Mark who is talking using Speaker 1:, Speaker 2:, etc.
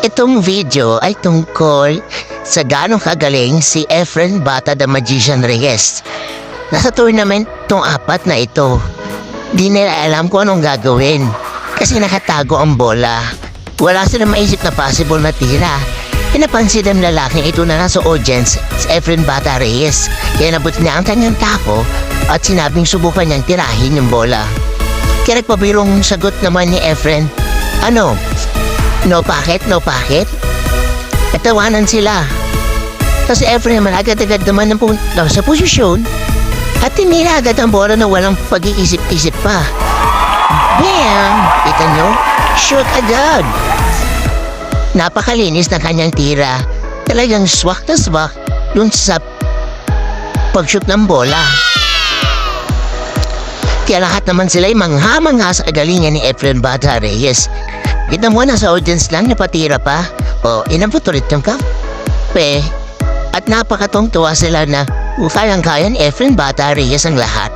Speaker 1: Itong video ay tungkol sa ganong kagaling si Efren Bata the Magician Reyes. Nasa tournament tong apat na ito. Di nila alam kung anong gagawin kasi nakatago ang bola. Wala silang maisip na possible na tira. Pinapansin ng lalaking ito na nasa audience si Efren Bata Reyes. Kaya nabot niya ang kanyang tako at sinabing subukan niyang tirahin yung bola. Kaya nagpabirong sagot naman ni Efren, "Ano? No packet? No packet?" Katawanan sila. Tapos si Efren naman agad-agad naman ng punta sa posisyon at tinira agad ang bola na walang pag-iisip-isip pa. Bam! Kita nyo? Shoot agad! Napakalinis ng kanyang tira. Talagang swak na swak dun sa pag-shoot ng bola. Kaya lahat naman sila ay mangha-mangha sa kagalingan ni Efren Bata Reyes. Kita mo na sa audience lang napatira pa. O, inampot ulit yung kape. At napakatungtuwa sila na kayang-kaya ni Efren Bata Reyes ang lahat.